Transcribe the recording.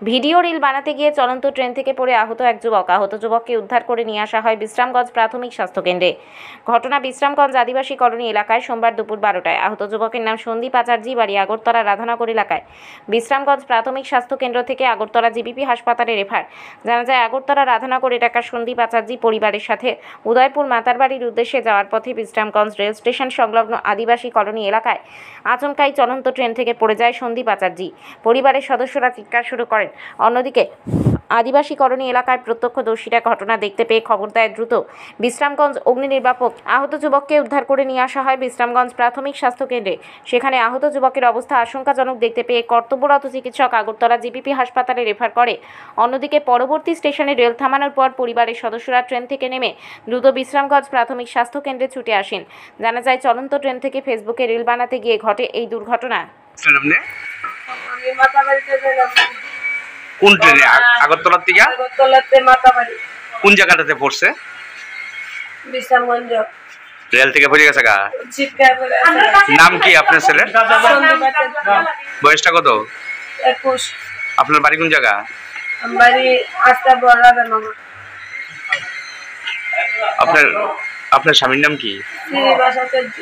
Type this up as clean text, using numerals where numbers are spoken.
Video reel বানাতে গিয়ে চলন্ত ট্রেন থেকে পড়ে আহত এক যুবক। আহত যুবককে উদ্ধার করে নিয়ে আসা হয় বিশ্রামগঞ্জ প্রাথমিক স্বাস্থ্যকেন্দ্রে। ঘটনা বিশ্রামগঞ্জ আদিবাসী কলোনি এলাকায় সোমবার দুপুর 12টায়। আহত যুবকের নাম সন্দীপ আচার্যি, বাড়ি আগরতলা রাধানগর এলাকায়। বিশ্রামগঞ্জ প্রাথমিক স্বাস্থ্যকেন্দ্র থেকে আগরতলা জিবিপি হাসপাতালে রেফার। জানা যায়, আগরতলা রাধানগর এলাকার সন্দীপ আচার্যি পরিবারের সাথে উদয়পুর মাতারবাড়ির উদ্দেশ্যে যাওয়ার পথে বিশ্রামগঞ্জ রেল স্টেশন সংলগ্ন আদিবাসী কলোনি এলাকায় আচমকাই চলন্ত ট্রেন থেকে পড়ে যায় সন্দীপ আচার্যি। পরিবারের সদস্যরা চিৎকার শুরু করেন। অন্যদিকে আদিবাসী কলোনি এলাকায় প্রত্যক্ষদর্শীরা ঘটনা দেখতে পেয়ে খবর দেয় দ্রুত বিশ্রামগঞ্জ অগ্নি নির্বাপক। আহত যুবককে উদ্ধার করে নিয়ে আসা হয় বিশ্রামগঞ্জ প্রাথমিক স্বাস্থ্যকেন্দ্রে। সেখানে আহত যুবকের অবস্থা আশঙ্কাজনক দেখতে পেয়ে কর্তব্যরত চিকিৎসক আগরতলা জিবিপি হাসপাতালে রেফার করে। অন্যদিকে পরবর্তী স্টেশনে রেল থামানোর পর পরিবারের সদস্যরা ট্রেন থেকে নেমে দ্রুত বিশ্রামগঞ্জ প্রাথমিক স্বাস্থ্যকেন্দ্রে ছুটে আসেন। জানা যায়, চলন্ত ট্রেন থেকে ফেসবুকে রিল বানাতে গিয়ে ঘটে এই দুর্ঘটনা। কোন ট্রেনে? আগরতলা থেকে আগরতলাতে মাতাবাড়ি। কোন জায়গাটাতে পড়ছে? বিশ্রামগঞ্জ। রেল থেকে পড়ে গেছে গা? চিৎকার করে আছে। নাম কি আপনার ছেলের? সন্দীপ আচার্য। বয়সটা কত? 21। আপনার বাড়ি কোন জায়গা? বাড়ি আস্তা রাধানগর। আপনার স্বামীর নাম কি? শ্রীনিবাস আচার্য।